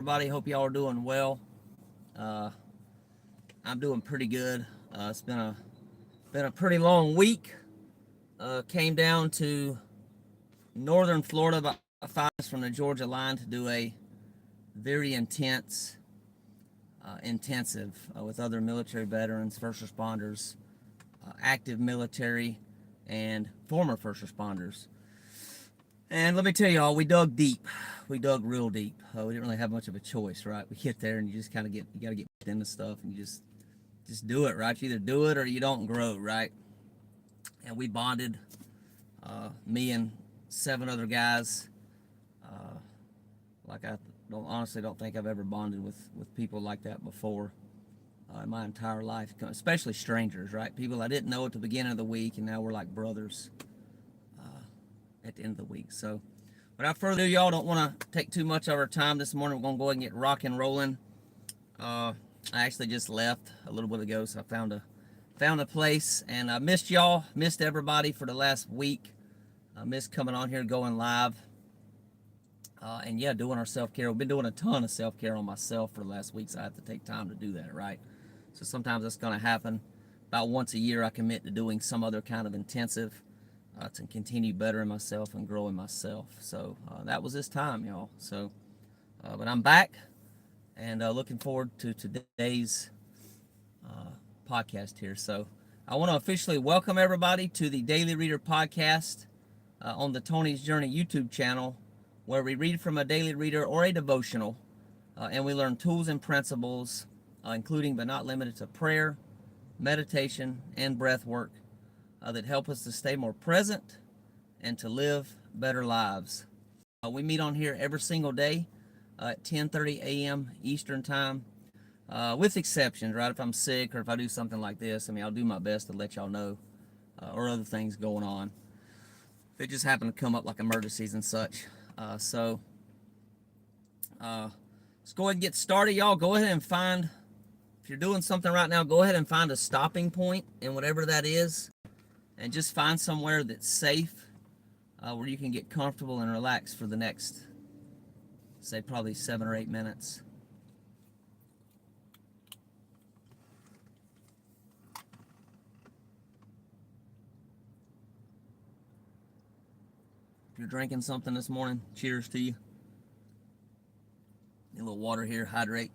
Everybody, hope y'all are doing well. Uh, I'm doing pretty good. It's been a pretty long week. Came down to northern Florida, about 5 minutes from the Georgia line, to do a very intensive with other military veterans, first responders, active military, and former first responders. And let me tell y'all, we dug deep. We dug real deep. We didn't really have much of a choice, right? We get there and you just kind of you got to get into stuff and you just do it, right? You either do it or you don't grow, right? And we bonded, me and 7 other guys. Uh, like I honestly don't think I've ever bonded with people like that before in my entire life, especially strangers, right? People I didn't know at the beginning of the week, and now we're like brothers at the end of the week. So without further ado, y'all, don't want to take too much of our time this morning. We're going to go ahead and get rock and rolling. I actually just left a little bit ago, so I found a place, and I missed y'all, missed everybody for the last week. I missed coming on here, going live, and yeah, doing our self-care. We've been doing a ton of self-care on myself for the last week, so I have to take time to do that, right? So sometimes that's going to happen. About once a year, I commit to doing some other kind of intensive to continue bettering myself and growing myself. So that was this time, y'all. So, but I'm back and looking forward to today's podcast here. So I want to officially welcome everybody to the Daily Reader podcast on the Tony's Journey YouTube channel, where we read from a daily reader or a devotional, and we learn tools and principles, including but not limited to prayer, meditation, and breath work that help us to stay more present and to live better lives. We meet on here every single day at 10:30 a.m. Eastern Time, with exceptions, right? If I'm sick or if I do something like this, I mean, I'll do my best to let y'all know, or other things going on. If it just happen to come up like emergencies and such. So let's go ahead and get started, y'all. Go ahead and find, if you're doing something right now, go ahead and find a stopping point in whatever that is, and just find somewhere that's safe, where you can get comfortable and relax for the next, say, probably 7 or 8 minutes. If you're drinking something this morning, cheers to you. Need a little water here, hydrate.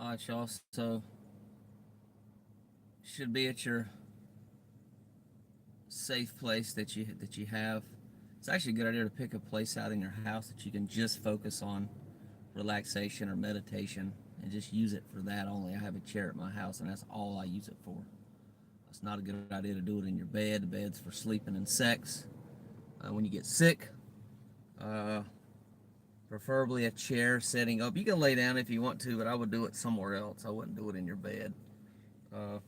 All right, y'all. So should be at your safe place that you have. It's actually a good idea to pick a place out in your house that you can just focus on relaxation or meditation and just use it for that only. I have a chair at my house and that's all I use it for. It's not a good idea to do it in your bed. The bed's for sleeping and sex. When you get sick, uh, preferably a chair setting up. You can lay down if you want to, but I would do it somewhere else. I wouldn't do it in your bed. But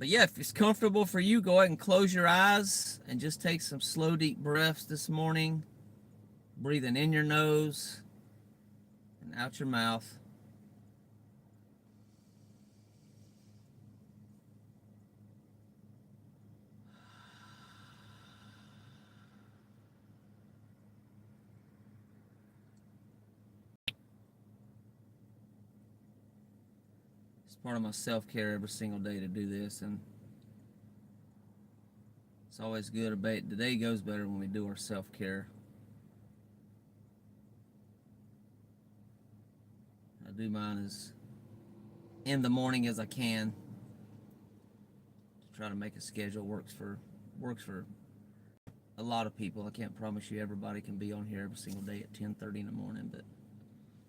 yeah, if it's comfortable for you, go ahead and close your eyes and just take some slow, deep breaths this morning. Breathing in your nose and out your mouth. It's part of my self-care every single day to do this, and it's always good. The day goes better when we do our self-care. I do mine as in the morning as I can. try to make a schedule works for a lot of people. I can't promise you everybody can be on here every single day at 10:30 in the morning, but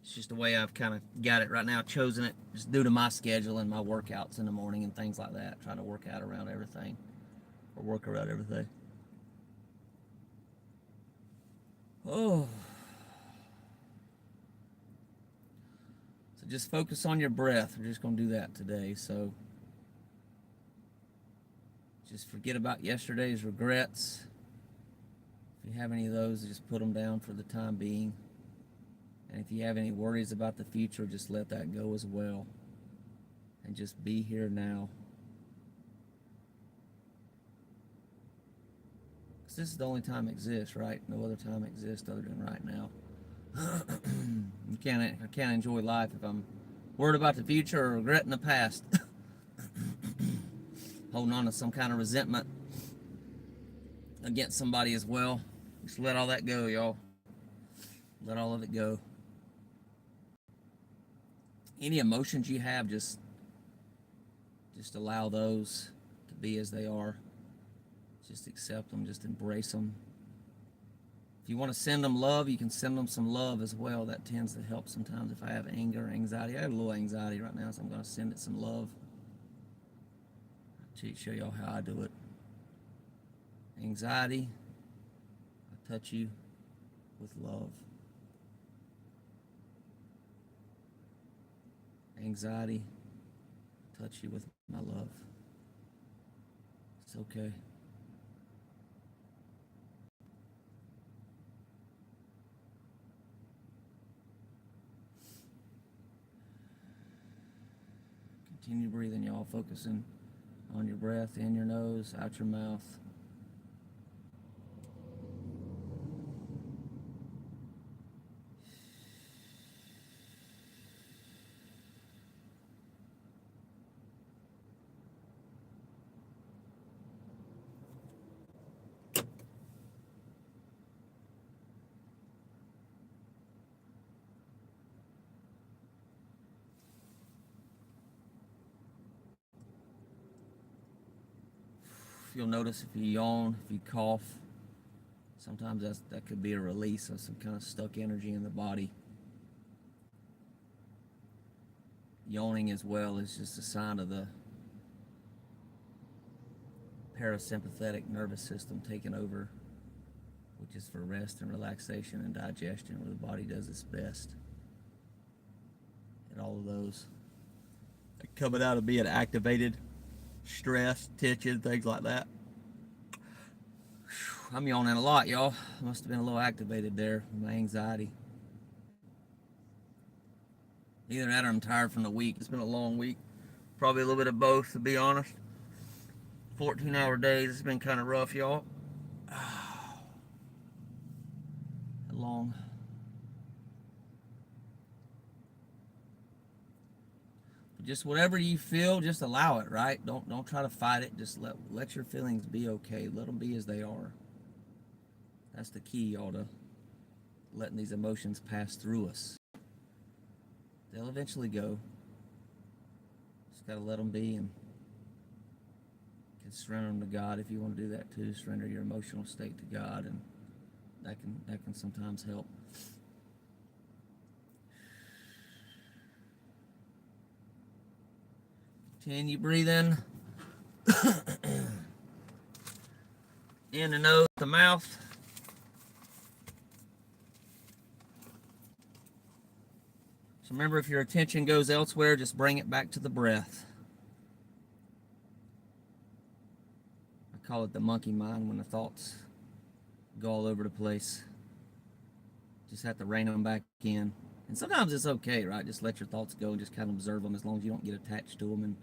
it's just the way I've kind of got it right now, chosen it just due to my schedule and my workouts in the morning and things like that. Trying to work around everything. Oh. So just focus on your breath. We're just going to do that today. So just forget about yesterday's regrets. If you have any of those, just put them down for the time being. And if you have any worries about the future, just let that go as well. And just be here now. Because this is the only time it exists, right? No other time exists other than right now. I can't enjoy life if I'm worried about the future or regretting the past. Holding on to some kind of resentment against somebody as well. Just let all that go, y'all. Let all of it go. Any emotions you have, just allow those to be as they are. Just accept them, just embrace them. If you want to send them love, you can send them some love as well. That tends to help sometimes if I have anger or anxiety. I have a little anxiety right now, so I'm going to send it some love. I'll show y'all how I do it. Anxiety, I touch you with love. Anxiety, touch you with my love. It's okay. Continue breathing, y'all. Focusing on your breath, in your nose, out your mouth. You'll notice if you yawn, if you cough, sometimes that could be a release of some kind of stuck energy in the body. Yawning as well is just a sign of the parasympathetic nervous system taking over, which is for rest and relaxation and digestion, where the body does its best. And all of those coming out of being activated, stress, tension, things like that. I'm yawning a lot, y'all. Must have been a little activated there with my anxiety. Either that or I'm tired from the week. It's been a long week. Probably a little bit of both, to be honest. 14-hour days. It's been kind of rough, y'all. Long. Just whatever you feel, just allow it, right? Don't try to fight it. Just let your feelings be okay. Let them be as they are. That's the key, y'all, to letting these emotions pass through us. They'll eventually go. Just gotta let them be, and you can surrender them to God if you want to do that too. Surrender your emotional state to God, and that can sometimes help. Continue breathing. In the nose, the mouth. So remember, if your attention goes elsewhere, just bring it back to the breath. I call it the monkey mind when the thoughts go all over the place. Just have to rein them back in. And sometimes it's okay, right? Just let your thoughts go and just kind of observe them, as long as you don't get attached to them and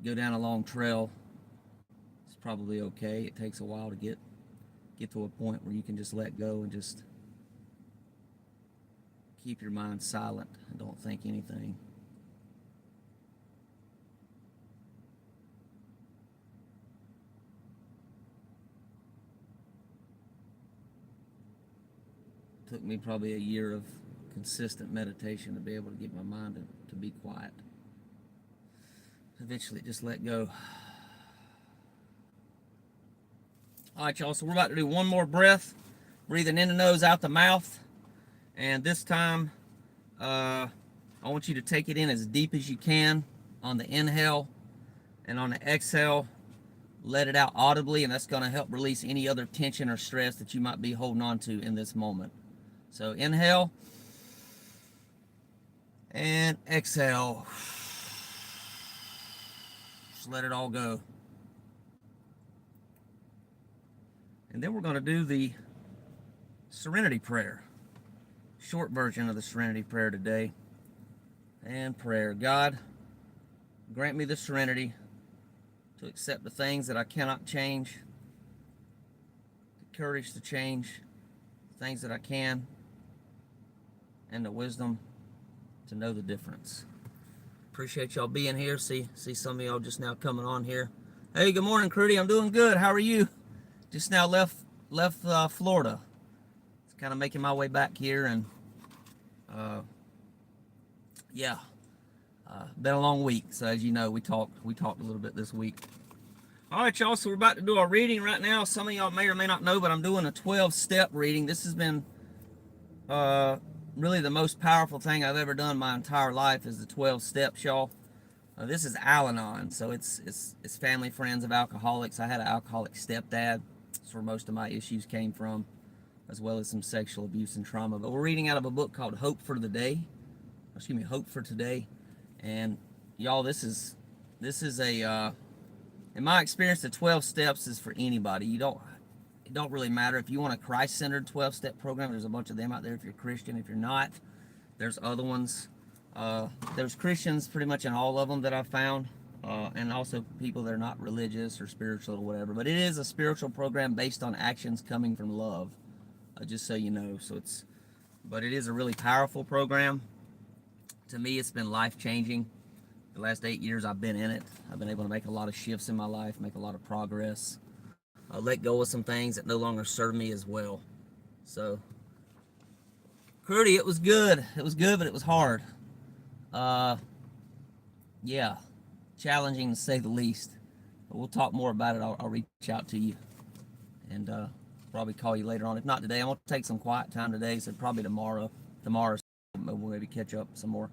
go down a long trail. It's probably okay. It takes a while to get to a point where you can just let go and just keep your mind silent and don't think anything. It took me probably a year of consistent meditation to be able to get my mind to be quiet. Eventually just let go. All right, y'all, so we're about to do one more breath, breathing in the nose, out the mouth. And this time, I want you to take it in as deep as you can on the inhale, and on the exhale, let it out audibly, and that's going to help release any other tension or stress that you might be holding on to in this moment. So inhale and exhale. Just let it all go. And then we're going to do the Serenity Prayer. Short version of the Serenity Prayer today. And prayer. God, grant me the serenity to accept the things that I cannot change, the courage to change the things that I can, and the wisdom to know the difference. Appreciate y'all being here. See some of y'all just now coming on here. Hey, good morning, Crudy. I'm doing good. How are you? Just now left Florida. It's kind of making my way back here, and yeah, been a long week. So as you know, we talked a little bit this week. All right, y'all. So we're about to do our reading right now. Some of y'all may or may not know, but I'm doing a 12-step reading. This has been really the most powerful thing I've ever done my entire life is the 12 steps, y'all. This is Al-Anon, so it's family, friends of alcoholics. I had an alcoholic stepdad. That's where most of my issues came from, as well as some sexual abuse and trauma. But we're reading out of a book called Hope for Today. Hope for Today. And y'all, this is a in my experience, the 12 steps is for anybody. It don't really matter if you want a Christ-centered 12-step program. There's a bunch of them out there if you're Christian. If you're not, there's other ones. There's Christians pretty much in all of them that I've found, and also people that are not religious or spiritual or whatever. But it is a spiritual program based on actions coming from love, just so you know. But it is a really powerful program. To me, it's been life-changing. The last 8 years I've been in it, I've been able to make a lot of shifts in my life, make a lot of progress. Let go of some things that no longer serve me as well. So, Crudy, it was good. It was good, but it was hard. Yeah, challenging to say the least. But we'll talk more about it. I'll reach out to you and probably call you later on. If not today, I'm going to take some quiet time today, so probably tomorrow we'll maybe catch up some more.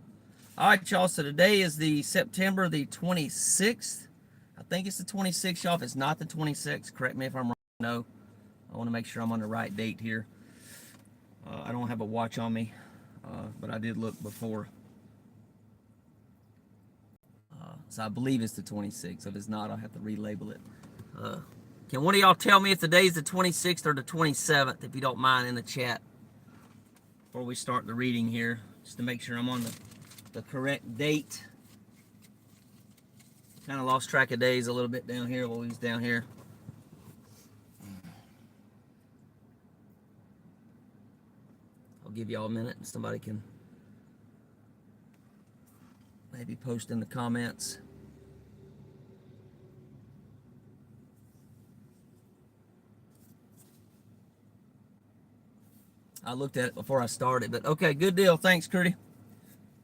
All right, y'all, so today is the September the 26th. I think it's the 26th, y'all. If it's not the 26th, correct me if I'm wrong. No, I want to make sure I'm on the right date here. I don't have a watch on me, but I did look before. So I believe it's the 26th. If it's not, I'll have to relabel it. Can one of y'all tell me if the day is the 26th or the 27th, if you don't mind, in the chat before we start the reading here, just to make sure I'm on the correct date. Kind of lost track of days a little bit down here while we was down here. I'll give y'all a minute and somebody can maybe post in the comments. I looked at it before I started, but okay, good deal. Thanks, Curdy.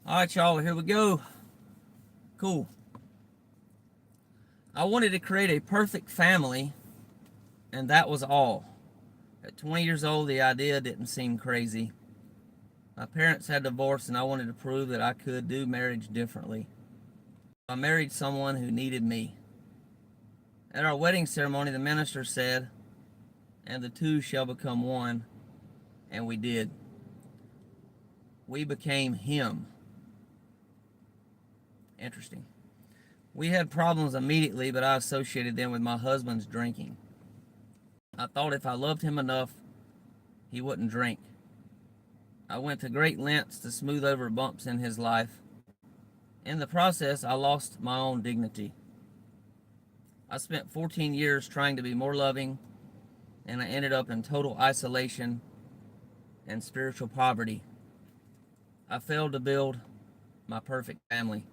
All right, y'all, here we go. Cool. I wanted to create a perfect family, and that was all. At 20 years old, the idea didn't seem crazy. My parents had divorced, and I wanted to prove that I could do marriage differently. I married someone who needed me. At our wedding ceremony, the minister said, "And the two shall become one," and we did. We became him. Interesting. We had problems immediately, but I associated them with my husband's drinking. I thought if I loved him enough, he wouldn't drink. I went to great lengths to smooth over bumps in his life. In the process, I lost my own dignity. I spent 14 years trying to be more loving, and I ended up in total isolation and spiritual poverty. I failed to build my perfect family.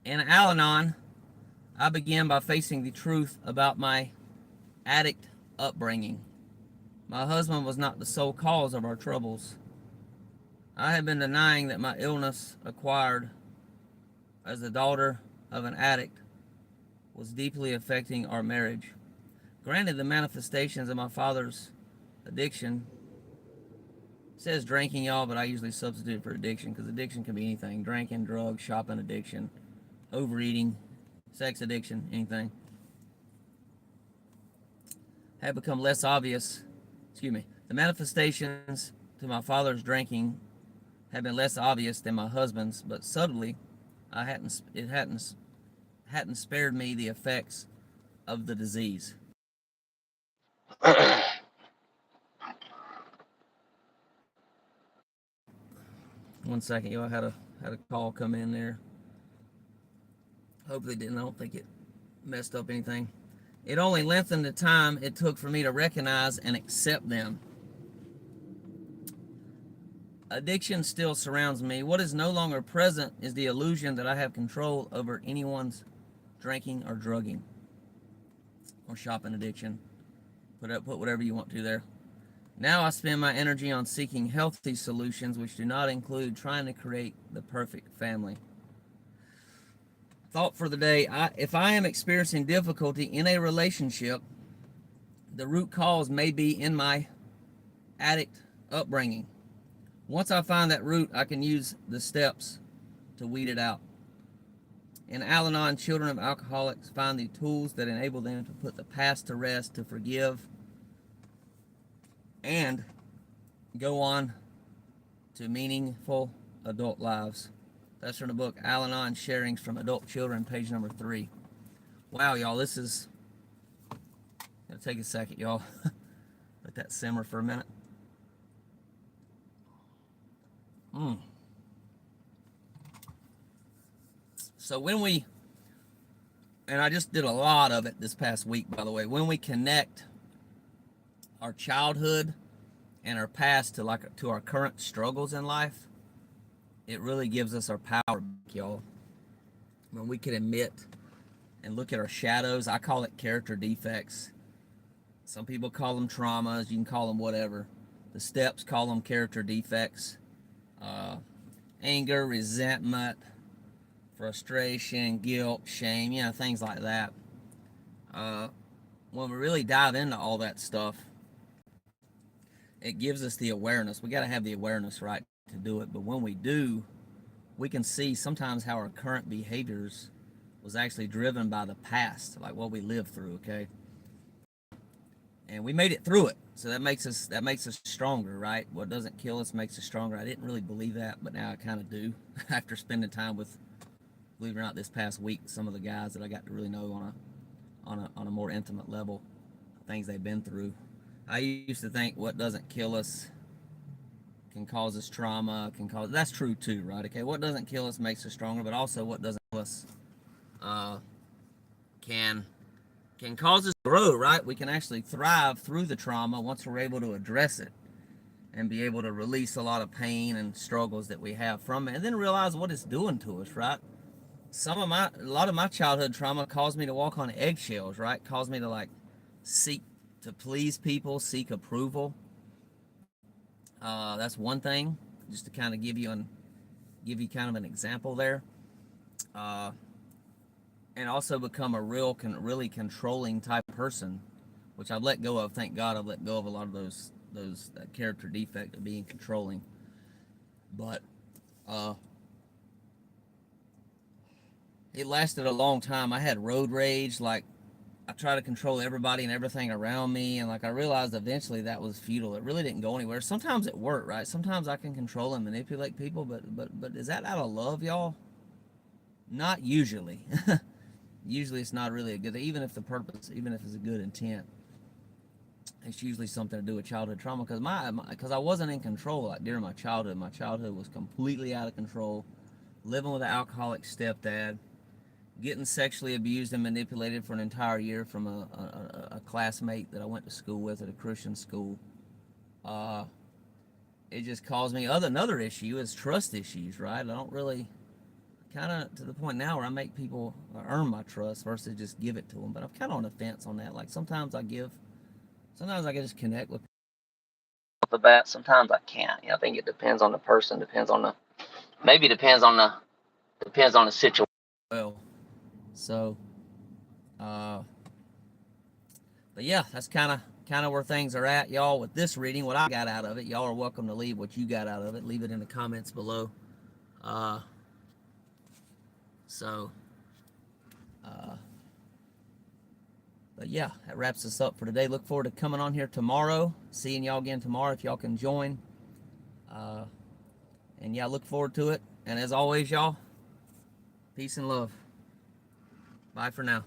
In Al-Anon, I began by facing the truth about my addict upbringing. My husband was not the sole cause of our troubles. I had been denying that my illness, acquired as the daughter of an addict, was deeply affecting our marriage. Granted, the manifestations of my father's addiction, it says drinking, y'all, but I usually substitute for addiction because addiction can be anything: drinking, drugs, shopping addiction, overeating, sex addiction, anything. Have become less obvious. Excuse me. The manifestations to my father's drinking have been less obvious than my husband's, but subtly, it hadn't spared me the effects of the disease. One second, y'all, had a call come in there. Hopefully didn't. I don't think it messed up anything. It only lengthened the time it took for me to recognize and accept them. Addiction still surrounds me. What is no longer present is the illusion that I have control over anyone's drinking or drugging or shopping addiction. Put whatever you want to there. Now I spend my energy on seeking healthy solutions, which do not include trying to create the perfect family. Thought for the day: if I am experiencing difficulty in a relationship, the root cause may be in my addict upbringing. Once I find that root, I can use the steps to weed it out. In Al-Anon, children of alcoholics find the tools that enable them to put the past to rest, to forgive, and go on to meaningful adult lives. That's from the book Al-Anon Sharings from Adult Children, page number 3. Wow, y'all, this is... Gotta take a second, y'all. Let that simmer for a minute. So when we, and I just did a lot of it this past week, by the way, when we connect our childhood and our past to our current struggles in life, it really gives us our power back, y'all. When we can admit and look at our shadows, I call it character defects. Some people call them traumas. You can call them whatever. The steps call them character defects. Anger, resentment, frustration, guilt, shame, things like that. When we really dive into all that stuff, it gives us the awareness. We got to have the awareness, right, to do it. But when we do, we can see sometimes how our current behaviors was actually driven by the past, like what we lived through, okay? And we made it through it. So that makes us stronger, right? What doesn't kill us makes us stronger. I didn't really believe that, but now I kind of do after spending time with, believe it or not, this past week, some of the guys that I got to really know on a more intimate level, things they've been through. I used to think what doesn't kill us can cause us trauma, that's true too, right? Okay, what doesn't kill us makes us stronger, but also what doesn't kill us can cause us to grow, right? We can actually thrive through the trauma once we're able to address it and be able to release a lot of pain and struggles that we have from it, and then realize what it's doing to us, right? A lot of my childhood trauma caused me to walk on eggshells, right? Caused me to seek to please people, seek approval. That's one thing, just to kind of give you kind of an example there. And also become a really controlling type of person, which I've let go of. Thank God I've let go of a lot of that character defect of being controlling. But it lasted a long time. I had road rage. I tried to control everybody and everything around me, and I realized eventually that was futile. It really didn't go anywhere. Sometimes it worked, right? Sometimes I can control and manipulate people, but is that out of love, y'all? Not usually. Usually it's not really a good thing, even if it's a good intent. It's usually something to do with childhood trauma, because I wasn't in control during my childhood. My childhood was completely out of control. Living with an alcoholic stepdad, getting sexually abused and manipulated for an entire year from a classmate that I went to school with at a Christian school. It just caused me another issue is trust issues, right? I don't really, kind of to the point now where I make people earn my trust versus just give it to them. But I'm kind of on the fence on that. Sometimes I can just connect with people off the bat. Sometimes I can't. I think it depends on the person, depends on the situation. Well, so, But yeah, that's kind of where things are at, y'all, with this reading. What I got out of it, y'all are welcome to leave what you got out of it. Leave it in the comments below. Uh, so, uh, but yeah, that wraps us up for today. Look forward to coming on here tomorrow, seeing y'all again tomorrow if y'all can join. And yeah, look forward to it. And as always, y'all, peace and love. Bye for now.